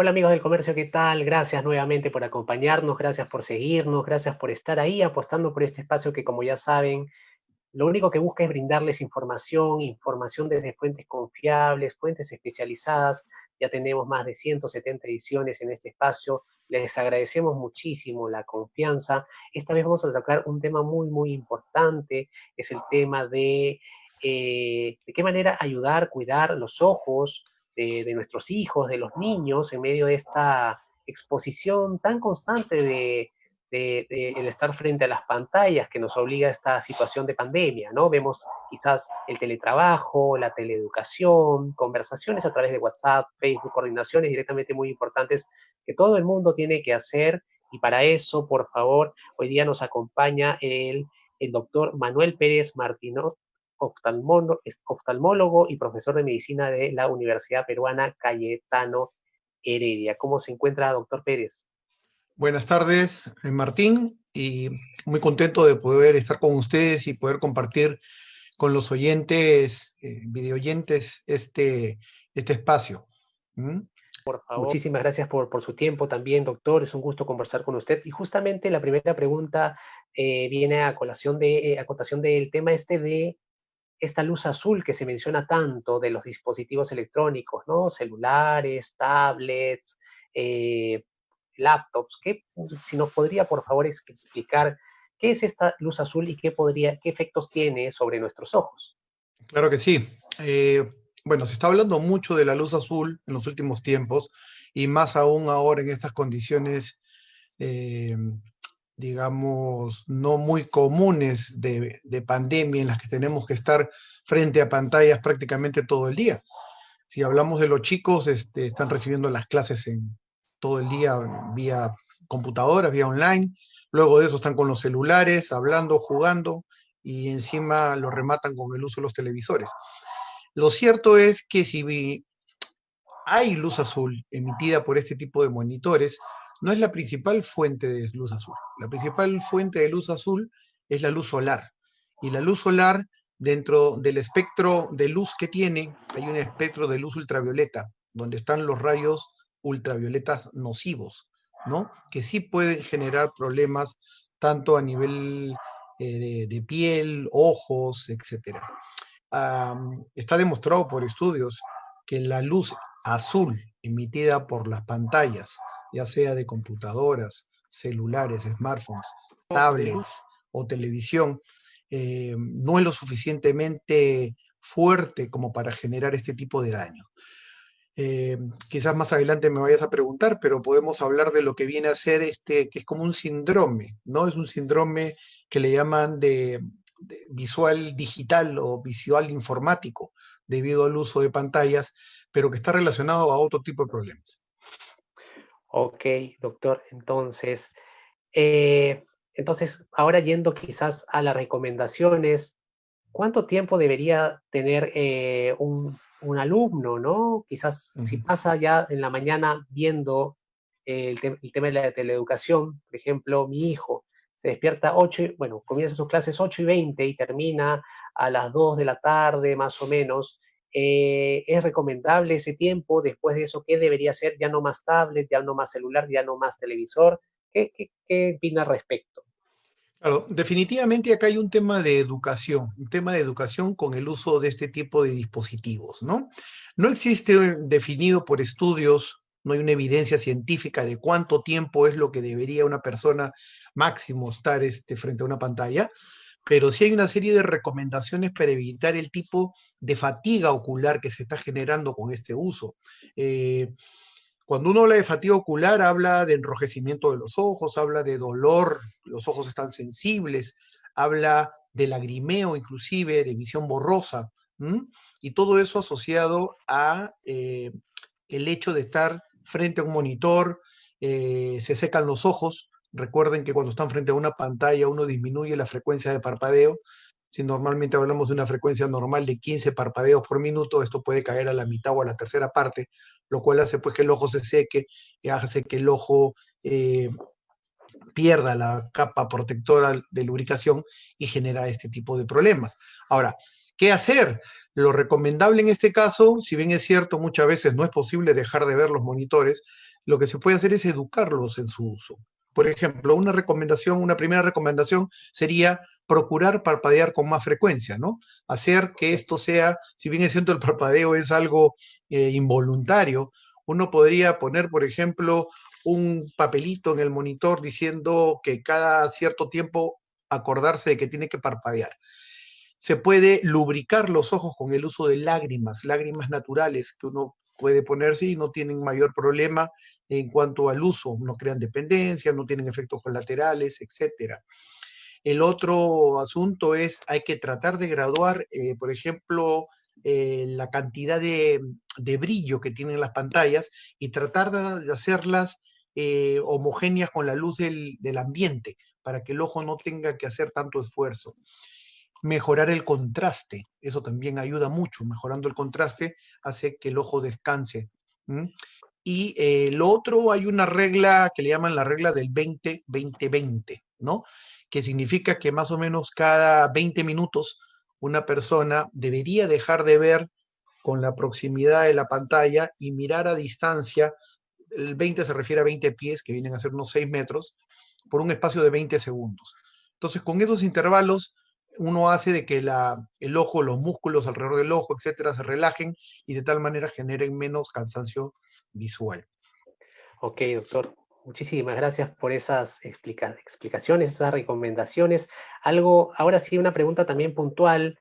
Hola amigos del comercio, ¿qué tal? Gracias nuevamente por acompañarnos, gracias por seguirnos, gracias por estar ahí apostando por este espacio que, como ya saben, lo único que busca es brindarles información, información desde fuentes confiables, fuentes especializadas. Ya tenemos más de 170 ediciones en este espacio. Les agradecemos muchísimo la confianza. Esta vez vamos a tocar un tema muy importante. Es el tema de qué manera ayudar, cuidar los ojos de nuestros hijos, de los niños, en medio de esta exposición tan constante de el estar frente a las pantallas que nos obliga a esta situación de pandemia, ¿no? Vemos quizás el teletrabajo, la teleeducación, conversaciones a través de WhatsApp, Facebook, coordinaciones directamente muy importantes que todo el mundo tiene que hacer, y para eso, por favor, hoy día nos acompaña el doctor Manuel Pérez Martino, oftalmólogo y profesor de medicina de la Universidad Peruana Cayetano Heredia. ¿Cómo se encuentra, doctor Pérez? Buenas tardes, Martín, y muy contento de poder estar con ustedes y poder compartir con los oyentes, videoyentes, este espacio. ¿Mm? Por favor. Muchísimas gracias por su tiempo también, doctor. Es un gusto conversar con usted. Y justamente la primera pregunta viene a colación a cotación del tema de esta luz azul que se menciona tanto de los dispositivos electrónicos, ¿no? Celulares, tablets, eh, laptops. Si nos podría, por favor, explicar qué es esta luz azul y qué efectos tiene sobre nuestros ojos. Claro que sí. Bueno, se está hablando mucho de la luz azul en los últimos tiempos y más aún ahora en estas condiciones, eh, digamos, no muy comunes de pandemia en las que tenemos que estar frente a pantallas prácticamente todo el día. Si hablamos de los chicos, están recibiendo las clases todo el día vía computadoras, vía online. Luego de eso están con los celulares, hablando, jugando, y encima lo rematan con el uso de los televisores. Lo cierto es que si hay luz azul emitida por este tipo de monitores, no es la principal fuente de luz azul. La principal fuente de luz azul es la luz solar. Y la luz solar, dentro del espectro de luz que tiene, hay un espectro de luz ultravioleta, donde están los rayos ultravioletas nocivos, ¿no? Que sí pueden generar problemas tanto a nivel de piel, ojos, etcétera. Está demostrado por estudios que la luz azul emitida por las pantallas, ya sea de computadoras, celulares, smartphones, tablets o televisión, no es lo suficientemente fuerte como para generar este tipo de daño. Quizás más adelante me vayas a preguntar, pero podemos hablar de lo que viene a ser que es como un síndrome, ¿no? Es un síndrome que le llaman de visual digital o visual informático, debido al uso de pantallas, pero que está relacionado a otro tipo de problemas. Ok, doctor. Entonces, ahora yendo quizás a las recomendaciones, ¿cuánto tiempo debería tener un alumno, ¿no? Quizás si Ujú. pasa ya en la mañana viendo el tema de la teleeducación, por ejemplo, mi hijo se despierta bueno, comienza sus clases 8:20 y termina a las 2 de la tarde, más o menos. ¿Es recomendable ese tiempo? Después de eso, ¿qué debería hacer? Ya no más tablet, ya no más celular, ya no más televisor. ¿Qué opina al respecto? Claro, definitivamente acá hay un tema de educación con el uso de este tipo de dispositivos, ¿no? No existe definido por estudios, no hay una evidencia científica de cuánto tiempo es lo que debería una persona máximo estar frente a una pantalla, pero sí hay una serie de recomendaciones para evitar el tipo de fatiga ocular que se está generando con este uso. Eh, Cuando uno habla de fatiga ocular, habla de enrojecimiento de los ojos, habla de dolor, los ojos están sensibles, habla de lagrimeo inclusive, de visión borrosa, ¿m? Y todo eso asociado a el hecho de estar frente a un monitor, se secan los ojos. Recuerden que cuando están frente a una pantalla uno disminuye la frecuencia de parpadeo. Si normalmente hablamos de una frecuencia normal de 15 parpadeos por minuto, esto puede caer a la mitad o a la tercera parte, lo cual hace pues que el ojo se seque, y hace que el ojo pierda la capa protectora de lubricación y genera este tipo de problemas. Ahora, ¿qué hacer? Lo recomendable en este caso, si bien es cierto, muchas veces no es posible dejar de ver los monitores, lo que se puede hacer es educarlos en su uso. Por ejemplo, una primera recomendación sería procurar parpadear con más frecuencia, ¿no? Hacer que esto sea, si bien es cierto el parpadeo es algo involuntario, uno podría poner, por ejemplo, un papelito en el monitor diciendo que cada cierto tiempo acordarse de que tiene que parpadear. Se puede lubricar los ojos con el uso de lágrimas naturales que uno puede ponerse y no tienen mayor problema en cuanto al uso, no crean dependencia, no tienen efectos colaterales, etcétera. El otro asunto es, hay que tratar de graduar, por ejemplo, la cantidad de brillo que tienen las pantallas y tratar de hacerlas homogéneas con la luz del ambiente, para que el ojo no tenga que hacer tanto esfuerzo. Mejorar el contraste, eso también ayuda mucho, mejorando el contraste hace que el ojo descanse. ¿Mm? Y lo otro, hay una regla que le llaman la regla del 20-20-20, ¿no? Que significa que más o menos cada 20 minutos una persona debería dejar de ver con la proximidad de la pantalla y mirar a distancia. El 20 se refiere a 20 pies, que vienen a ser unos 6 metros, por un espacio de 20 segundos. Entonces, con esos intervalos, uno hace de que el ojo, los músculos alrededor del ojo, etcétera, se relajen y de tal manera generen menos cansancio visual. Ok, doctor. Muchísimas gracias por esas explicaciones, esas recomendaciones. Ahora sí, una pregunta también puntual.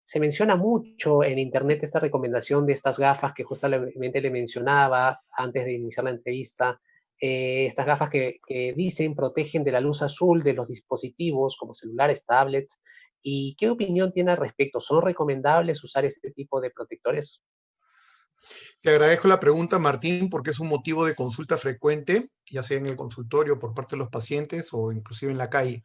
Se menciona mucho en internet esta recomendación de estas gafas que justamente le mencionaba antes de iniciar la entrevista. Estas gafas que dicen protegen de la luz azul de los dispositivos como celulares, tablets. ¿Y qué opinión tiene al respecto? ¿Son recomendables usar este tipo de protectores? Te agradezco la pregunta, Martín, porque es un motivo de consulta frecuente, ya sea en el consultorio por parte de los pacientes o inclusive en la calle.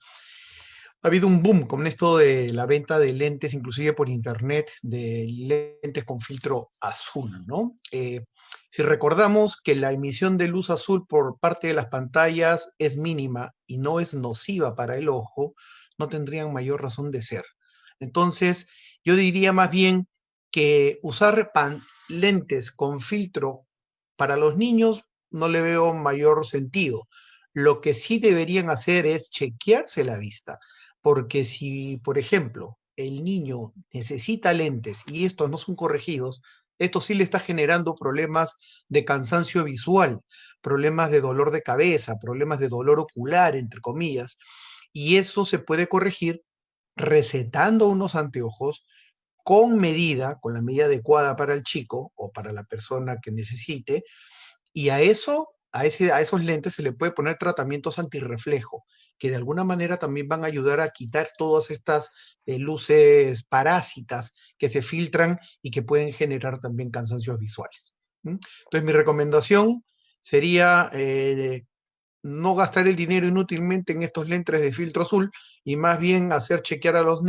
Ha habido un boom con esto de la venta de lentes, inclusive por internet, de lentes con filtro azul, ¿no? Si recordamos que la emisión de luz azul por parte de las pantallas es mínima y no es nociva para el ojo, no tendrían mayor razón de ser. Entonces, yo diría más bien que usar lentes con filtro para los niños no le veo mayor sentido. Lo que sí deberían hacer es chequearse la vista, porque si, por ejemplo, el niño necesita lentes y estos no son corregidos, esto sí le está generando problemas de cansancio visual, problemas de dolor de cabeza, problemas de dolor ocular, entre comillas, y eso se puede corregir recetando unos anteojos con la medida adecuada para el chico o para la persona que necesite, y a esos lentes se le puede poner tratamientos antirreflejo, que de alguna manera también van a ayudar a quitar todas estas luces parásitas que se filtran y que pueden generar también cansancios visuales. ¿Mm? Entonces, mi recomendación sería no gastar el dinero inútilmente en estos lentes de filtro azul y más bien hacer chequear a a los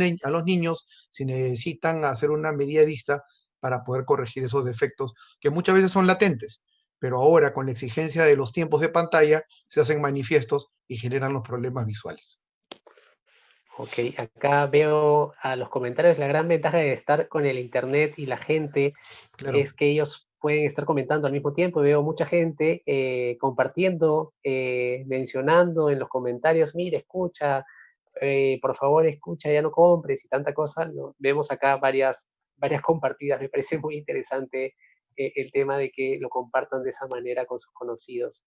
niños si necesitan hacer una medida de vista para poder corregir esos defectos que muchas veces son latentes, pero ahora con la exigencia de los tiempos de pantalla se hacen manifiestos y generan los problemas visuales. Ok, acá veo a los comentarios, la gran ventaja de estar con el internet y la gente Claro. es que ellos pueden estar comentando al mismo tiempo. Veo mucha gente compartiendo, mencionando en los comentarios, mire, escucha, por favor, escucha, ya no compres y tanta cosa. Vemos acá varias compartidas. Me parece muy interesante el tema de que lo compartan de esa manera con sus conocidos.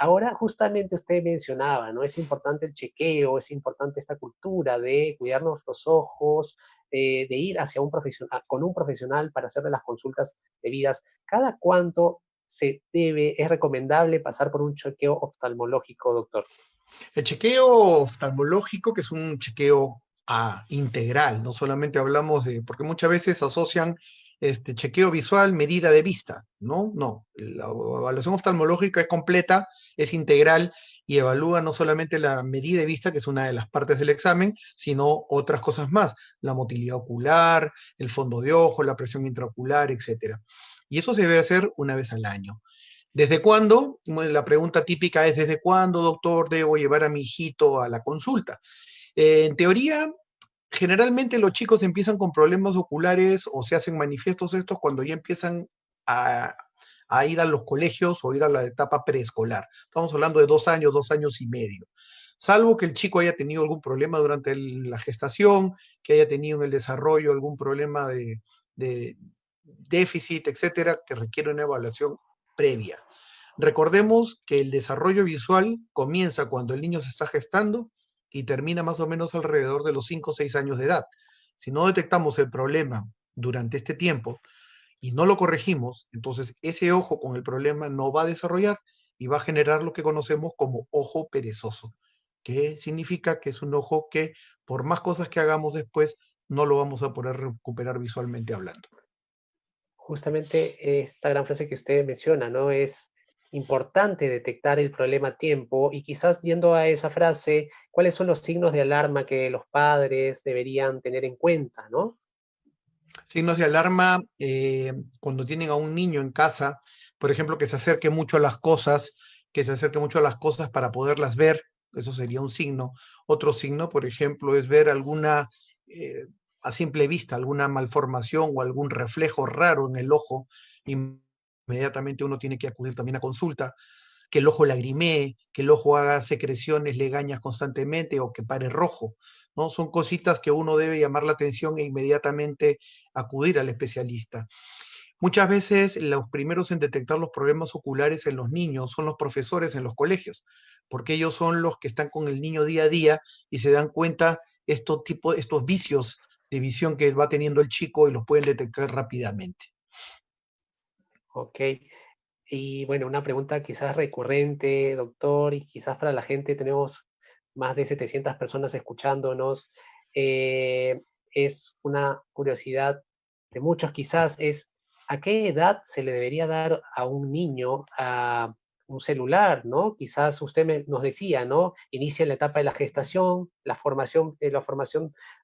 Ahora, justamente usted mencionaba, ¿no? Es importante el chequeo, es importante esta cultura de cuidarnos los ojos, de ir hacia un profesional, con un profesional para hacerle las consultas debidas. ¿Cada cuánto es recomendable pasar por un chequeo oftalmológico, doctor? El chequeo oftalmológico, que es un chequeo integral, no solamente hablamos de, porque muchas veces asocian este chequeo visual, medida de vista, ¿no? No, la evaluación oftalmológica es completa, es integral y evalúa no solamente la medida de vista, que es una de las partes del examen, sino otras cosas más, la motilidad ocular, el fondo de ojo, la presión intraocular, etcétera. Y eso se debe hacer una vez al año. ¿Desde cuándo? Bueno, la pregunta típica es, ¿desde cuándo, doctor, debo llevar a mi hijito a la consulta? En teoría, generalmente los chicos empiezan con problemas oculares o se hacen manifiestos estos cuando ya empiezan a, a ir a los colegios o ir a la etapa preescolar. Estamos hablando de 2 años, 2 años y medio. Salvo que el chico haya tenido algún problema durante la gestación, que haya tenido en el desarrollo algún problema de déficit, etcétera, que requiere una evaluación previa. Recordemos que el desarrollo visual comienza cuando el niño se está gestando y termina más o menos alrededor de los 5 o 6 años de edad. Si no detectamos el problema durante este tiempo y no lo corregimos, entonces ese ojo con el problema no va a desarrollar y va a generar lo que conocemos como ojo perezoso, que significa que es un ojo que por más cosas que hagamos después, no lo vamos a poder recuperar visualmente hablando. Justamente esta gran frase que usted menciona, ¿no? Es importante detectar el problema a tiempo y quizás yendo a esa frase, ¿cuáles son los signos de alarma que los padres deberían tener en cuenta, ¿no? Signos de alarma cuando tienen a un niño en casa, por ejemplo, que se acerque mucho a las cosas, que se acerque mucho a las cosas para poderlas ver, eso sería un signo. Otro signo, por ejemplo, es ver alguna, eh, a simple vista, alguna malformación o algún reflejo raro en el ojo. Inmediatamente uno tiene que acudir también a consulta, que el ojo lagrimee, que el ojo haga secreciones legañas constantemente o que pare rojo, ¿no? Son cositas que uno debe llamar la atención e inmediatamente acudir al especialista. Muchas veces los primeros en detectar los problemas oculares en los niños son los profesores en los colegios, porque ellos son los que están con el niño día a día y se dan cuenta estos vicios de visión que va teniendo el chico y los pueden detectar rápidamente. Ok. Y bueno, una pregunta quizás recurrente, doctor, y quizás para la gente tenemos más de 700 personas escuchándonos. Es una curiosidad de muchos quizás, es ¿a qué edad se le debería dar a un niño un celular, ¿no? Quizás usted nos decía, ¿no? Inicia en la etapa de la gestación, la formación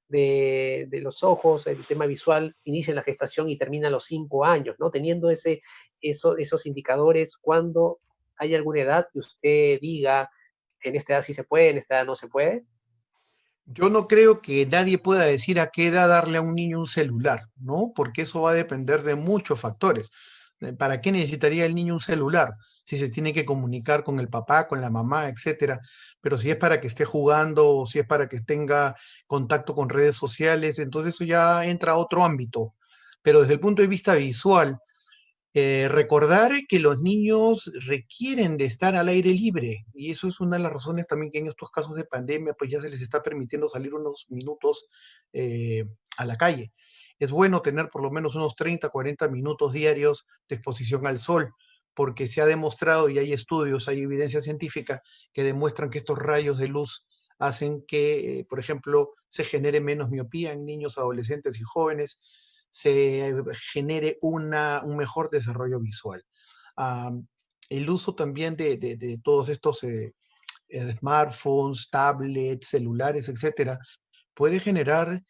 de los ojos, el tema visual, inicia en la gestación y termina a los 5 años, ¿no? Teniendo esos indicadores, cuando hay alguna edad que usted diga, en esta edad sí se puede, en esta edad no se puede. Yo no creo que nadie pueda decir a qué edad darle a un niño un celular, ¿no? Porque eso va a depender de muchos factores. ¿Para qué necesitaría el niño un celular? Si se tiene que comunicar con el papá, con la mamá, etcétera. Pero si es para que esté jugando o si es para que tenga contacto con redes sociales, entonces eso ya entra a otro ámbito. Pero desde el punto de vista visual, recordar que los niños requieren de estar al aire libre y eso es una de las razones también que en estos casos de pandemia pues ya se les está permitiendo salir unos minutos eh, a la calle. Es bueno tener por lo menos unos 30, 40 minutos diarios de exposición al sol, porque se ha demostrado y hay estudios, hay evidencia científica que demuestran que estos rayos de luz hacen que, por ejemplo, se genere menos miopía en niños, adolescentes y jóvenes, se genere un mejor desarrollo visual. El uso también de todos estos smartphones, tablets, celulares, etcétera, puede generar,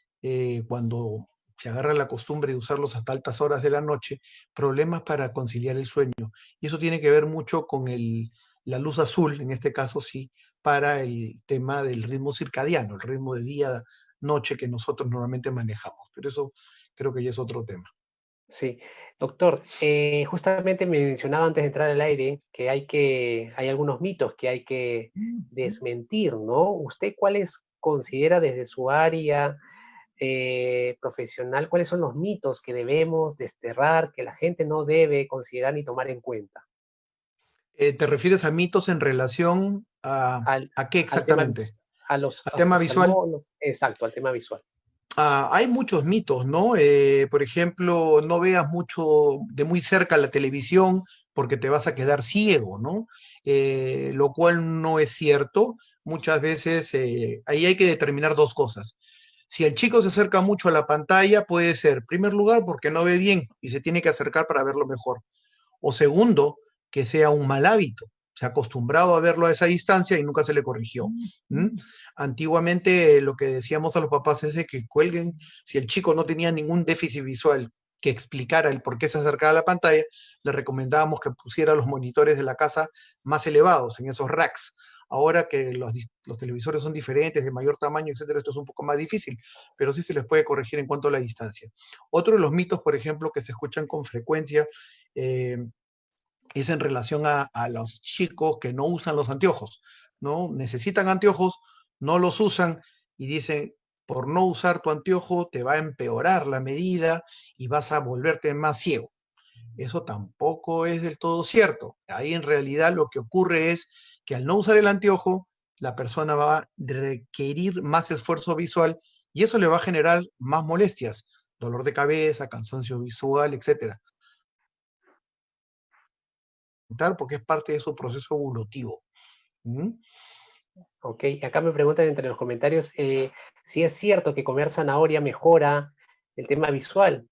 cuando se agarra la costumbre de usarlos hasta altas horas de la noche, problemas para conciliar el sueño. Y eso tiene que ver mucho con la luz azul, en este caso sí, para el tema del ritmo circadiano, el ritmo de día-noche que nosotros normalmente manejamos. Pero eso creo que ya es otro tema. Sí, doctor, justamente me mencionaba antes de entrar al aire que hay algunos mitos que hay que desmentir, ¿no? ¿Usted cuáles considera desde su área profesional, cuáles son los mitos que debemos desterrar, que la gente no debe considerar ni tomar en cuenta? ¿Te refieres a mitos en relación Al, a qué al tema, exactamente? a los ¿A tema visual? oftalmólogos, exacto, al tema visual. Hay muchos mitos, ¿no? Por ejemplo, no veas mucho de muy cerca la televisión porque te vas a quedar ciego, ¿no? Lo cual no es cierto. Muchas veces ahí hay que determinar dos cosas. Si el chico se acerca mucho a la pantalla, puede ser, en primer lugar, porque no ve bien y se tiene que acercar para verlo mejor. O segundo, que sea un mal hábito. Se ha acostumbrado a verlo a esa distancia y nunca se le corrigió. ¿Mm? Antiguamente lo que decíamos a los papás es de que cuelguen, si el chico no tenía ningún déficit visual que explicara el por qué se acercaba a la pantalla, le recomendábamos que pusiera los monitores de la casa más elevados, en esos racks. Ahora que los televisores son diferentes, de mayor tamaño, etcétera, esto es un poco más difícil, pero sí se les puede corregir en cuanto a la distancia. Otro de los mitos, por ejemplo, que se escuchan con frecuencia, eh, es en relación a los chicos que no usan los anteojos, ¿no? Necesitan anteojos, no los usan y dicen, por no usar tu anteojo te va a empeorar la medida y vas a volverte más ciego. Eso tampoco es del todo cierto. Ahí en realidad lo que ocurre es que al no usar el anteojo, la persona va a requerir más esfuerzo visual y eso le va a generar más molestias, dolor de cabeza, cansancio visual, etcétera, porque es parte de su proceso evolutivo. ¿Mm? Ok, acá me preguntan entre los comentarios si es cierto que comer zanahoria mejora el tema visual.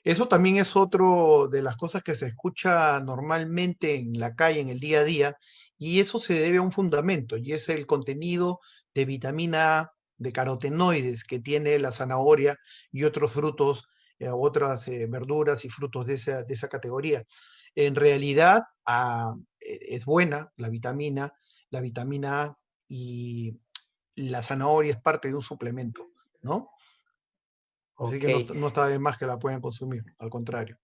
Eso también es otro de las cosas que se escucha normalmente en la calle, en el día a día, y eso se debe a un fundamento, y es el contenido de vitamina A, de carotenoides que tiene la zanahoria y otros frutos, otras verduras y frutos de esa categoría. En realidad, es buena la vitamina A, y la zanahoria es parte de un suplemento, ¿no? Así Ok, que no, no está de más que la puedan consumir, al contrario.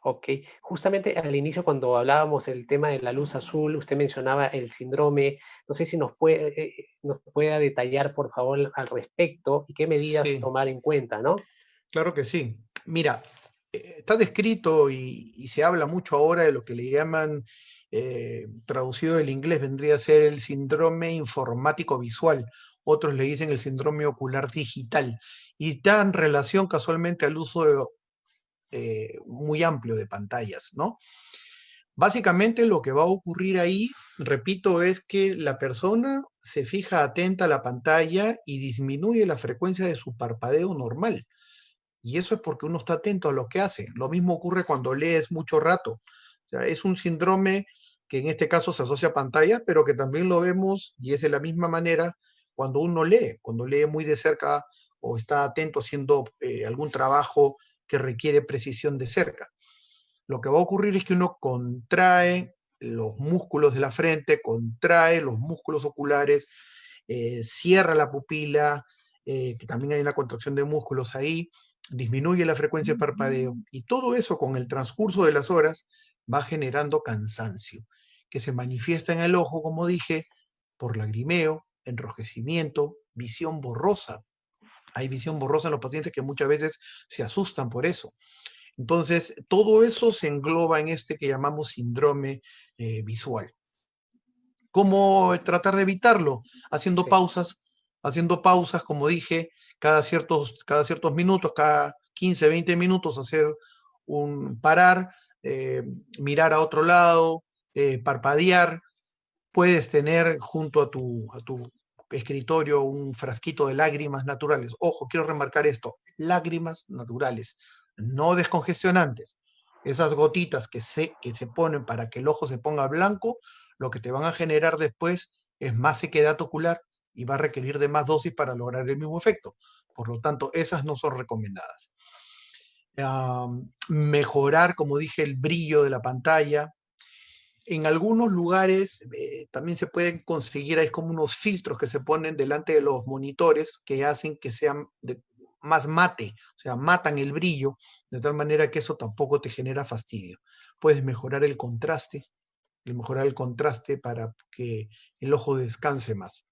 ok. Justamente al inicio cuando hablábamos del tema de la luz azul, usted mencionaba el síndrome. No sé si nos pueda detallar, por favor, al respecto y qué medidas Sí, tomar en cuenta, ¿no? claro que sí. Mira, está descrito y se habla mucho ahora de lo que le llaman, traducido del inglés, vendría a ser el síndrome informático visual. Otros le dicen el síndrome ocular digital. Y está en relación casualmente al uso muy amplio de pantallas, ¿no? Básicamente lo que va a ocurrir ahí, repito, es que la persona se fija atenta a la pantalla y disminuye la frecuencia de su parpadeo normal. Y eso es porque uno está atento a lo que hace. Lo mismo ocurre cuando lees mucho rato. O sea, es un síndrome que en este caso se asocia a pantalla, pero que también lo vemos y es de la misma manera cuando lee muy de cerca o está atento haciendo algún trabajo que requiere precisión de cerca. Lo que va a ocurrir es que uno contrae los músculos de la frente, contrae los músculos oculares, cierra la pupila, que también hay una contracción de músculos ahí, disminuye la frecuencia de parpadeo y todo eso con el transcurso de las horas va generando cansancio, que se manifiesta en el ojo, como dije, por lagrimeo, enrojecimiento, visión borrosa. Hay visión borrosa en los pacientes que muchas veces se asustan por eso. Entonces, todo eso se engloba en este que llamamos síndrome visual. ¿Cómo tratar de evitarlo? Haciendo Sí. pausas, haciendo pausas, como dije, cada ciertos minutos, cada 15, 20 minutos, hacer un parar, eh, mirar a otro lado, parpadear. Puedes tener junto a tu escritorio un frasquito de lágrimas naturales. Ojo, quiero remarcar esto, lágrimas naturales, no descongestionantes. Esas gotitas que se ponen para que el ojo se ponga blanco, lo que te van a generar después es más sequedad ocular y va a requerir de más dosis para lograr el mismo efecto. Por lo tanto, esas no son recomendadas. Mejorar, como dije, el brillo de la pantalla, en algunos lugares también se pueden conseguir, hay como unos filtros que se ponen delante de los monitores que hacen que sean más mate, o sea, matan el brillo, de tal manera que eso tampoco te genera fastidio. Puedes mejorar el contraste para que el ojo descanse más.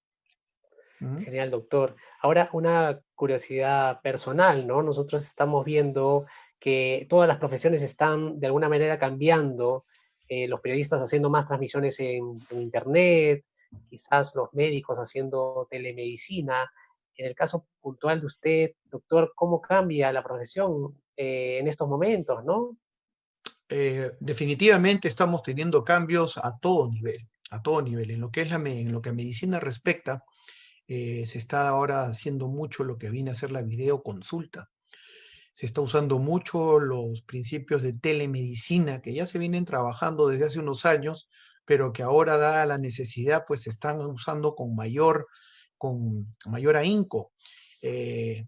¿Mm? Genial, doctor. Ahora, una curiosidad personal, ¿no? Nosotros estamos viendo que todas las profesiones están de alguna manera cambiando, los periodistas haciendo más transmisiones en Internet, quizás los médicos haciendo telemedicina. En el caso puntual de usted, doctor, ¿cómo cambia la profesión en estos momentos, ¿no? Definitivamente estamos teniendo cambios a todo nivel, a todo nivel. En lo que es en lo que a medicina respecta, se está ahora haciendo mucho lo que viene a ser la videoconsulta. Se está usando mucho los principios de telemedicina que ya se vienen trabajando desde hace unos años, pero que ahora, dada la necesidad, pues se están usando con mayor ahínco. Eh,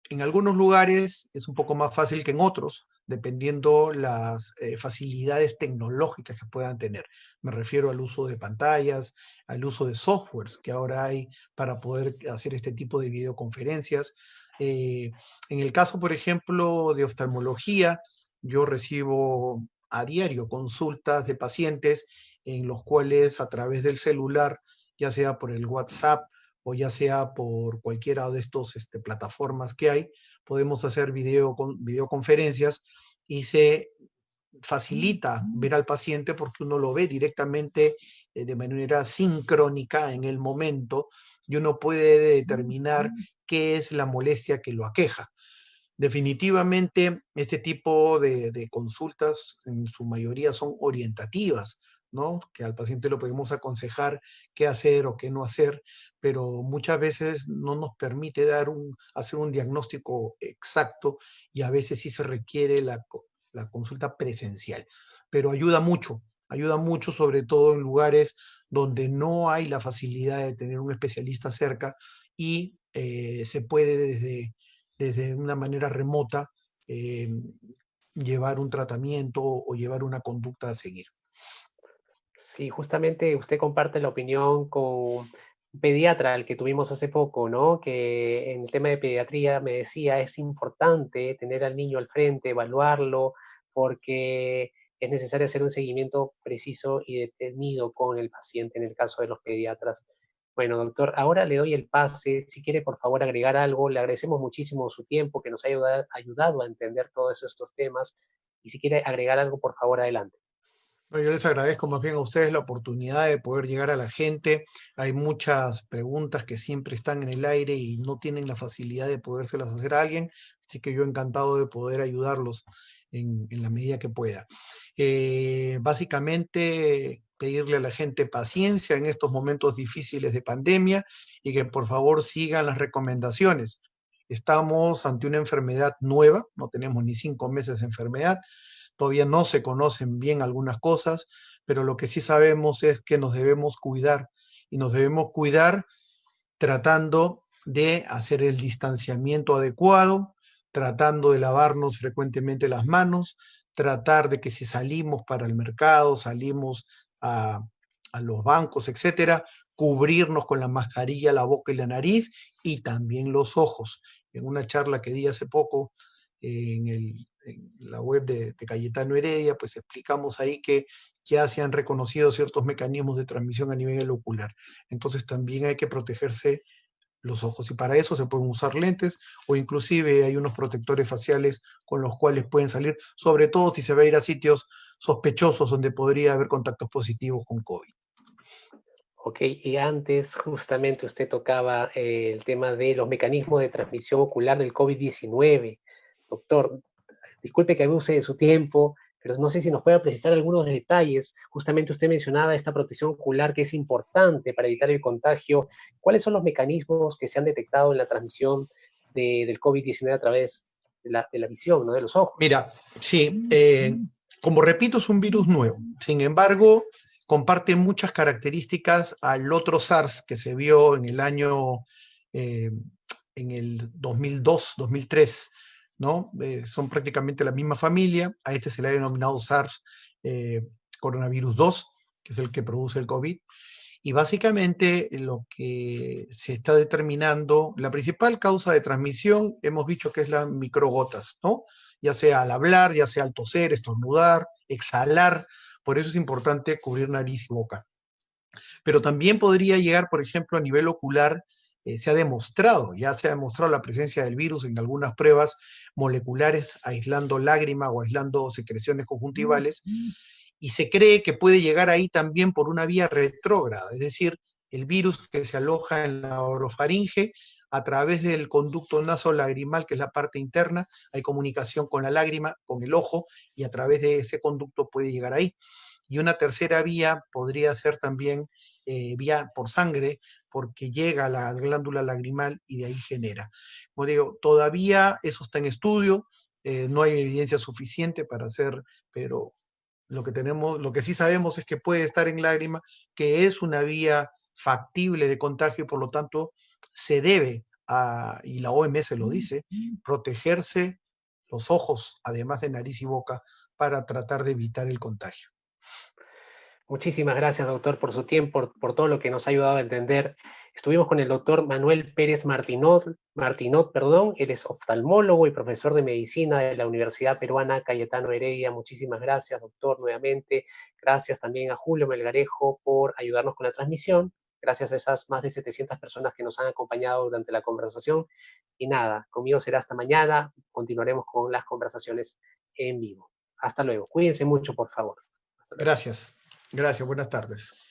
en algunos lugares es un poco más fácil que en otros, dependiendo las facilidades tecnológicas que puedan tener. Me refiero al uso de pantallas, al uso de softwares que ahora hay para poder hacer este tipo de videoconferencias. En el caso, por ejemplo, de oftalmología, yo recibo a diario consultas de pacientes en los cuales a través del celular, ya sea por el WhatsApp o ya sea por cualquiera de estos plataformas que hay, podemos hacer videoconferencias y se facilita ver al paciente porque uno lo ve directamente de manera sincrónica en el momento y uno puede determinar qué es la molestia que lo aqueja. Definitivamente, este tipo de consultas en su mayoría son orientativas, ¿no? Que al paciente lo podemos aconsejar qué hacer o qué no hacer, pero muchas veces no nos permite hacer un diagnóstico exacto y a veces sí se requiere la consulta presencial. Pero ayuda mucho sobre todo en lugares donde no hay la facilidad de tener un especialista cerca y se puede desde una manera remota eh, llevar un tratamiento o llevar una conducta a seguir. Sí, justamente usted comparte la opinión con un pediatra al que tuvimos hace poco, ¿no? Que en el tema de pediatría me decía, es importante tener al niño al frente, evaluarlo, porque es necesario hacer un seguimiento preciso y detenido con el paciente en el caso de los pediatras. Bueno, doctor, ahora le doy el pase. Si quiere, por favor, agregar algo. Le agradecemos muchísimo su tiempo, que nos ha ayudado a entender todos estos temas. Y si quiere agregar algo, por favor, adelante. No, yo les agradezco más bien a ustedes la oportunidad de poder llegar a la gente. Hay muchas preguntas que siempre están en el aire y no tienen la facilidad de podérselas hacer a alguien, así que yo encantado de poder ayudarlos en la medida que pueda. Básicamente, pedirle a la gente paciencia en estos momentos difíciles de pandemia y que por favor sigan las recomendaciones. Estamos ante una enfermedad nueva, no tenemos ni 5 meses de enfermedad. Todavía no se conocen bien algunas cosas, pero lo que sí sabemos es que nos debemos cuidar y nos debemos cuidar tratando de hacer el distanciamiento adecuado, tratando de lavarnos frecuentemente las manos, tratar de que si salimos para el mercado, salimos a, a los bancos, etcétera, cubrirnos con la mascarilla la boca y la nariz y también los ojos. En una charla que di hace poco en la web de Cayetano Heredia, pues explicamos ahí que ya se han reconocido ciertos mecanismos de transmisión a nivel ocular. Entonces también hay que protegerse los ojos y para eso se pueden usar lentes o inclusive hay unos protectores faciales con los cuales pueden salir, sobre todo si se va a ir a sitios sospechosos donde podría haber contactos positivos con COVID. Ok, y antes justamente usted tocaba el tema de los mecanismos de transmisión ocular del COVID-19. Doctor, disculpe que abuse de su tiempo, pero no sé si nos puede precisar algunos detalles. Justamente usted mencionaba esta protección ocular que es importante para evitar el contagio. ¿Cuáles son los mecanismos que se han detectado en la transmisión del COVID-19 a través de la visión, ¿no? De los ojos? Mira, sí, como repito, es un virus nuevo. Sin embargo, comparte muchas características al otro SARS que se vio eh, en el 2002, 2003, ¿no? Son prácticamente la misma familia. A este se le ha denominado SARS eh, coronavirus 2, que es el que produce el COVID. Y básicamente lo que se está determinando, la principal causa de transmisión, hemos dicho que es las microgotas, ¿no? Ya sea al hablar, ya sea al toser, estornudar, exhalar. Por eso es importante cubrir nariz y boca. Pero también podría llegar, por ejemplo, a nivel ocular, ya se ha demostrado la presencia del virus en algunas pruebas moleculares, aislando lágrima o aislando secreciones conjuntivales, y se cree que puede llegar ahí también por una vía retrógrada, es decir, el virus que se aloja en la orofaringe a través del conducto nasolagrimal, que es la parte interna, hay comunicación con la lágrima, con el ojo, y a través de ese conducto puede llegar ahí. Y una tercera vía podría ser también vía por sangre, porque llega a la glándula lagrimal y de ahí genera. Como digo, todavía eso está en estudio, no hay evidencia suficiente para hacer, pero lo que sí sabemos es que puede estar en lágrima, que es una vía factible de contagio y por lo tanto se debe, y la OMS lo dice, protegerse los ojos, además de nariz y boca, para tratar de evitar el contagio. Muchísimas gracias, doctor, por su tiempo, por todo lo que nos ha ayudado a entender. Estuvimos con el doctor Manuel Pérez Martinot, perdón. Él es oftalmólogo y profesor de medicina de la Universidad Peruana Cayetano Heredia. Muchísimas gracias, doctor, nuevamente. Gracias también a Julio Melgarejo por ayudarnos con la transmisión. Gracias a esas más de 700 personas que nos han acompañado durante la conversación. Y nada, conmigo será hasta mañana. Continuaremos con las conversaciones en vivo. Hasta luego. Cuídense mucho, por favor. Hasta luego. Gracias. Gracias. Buenas tardes.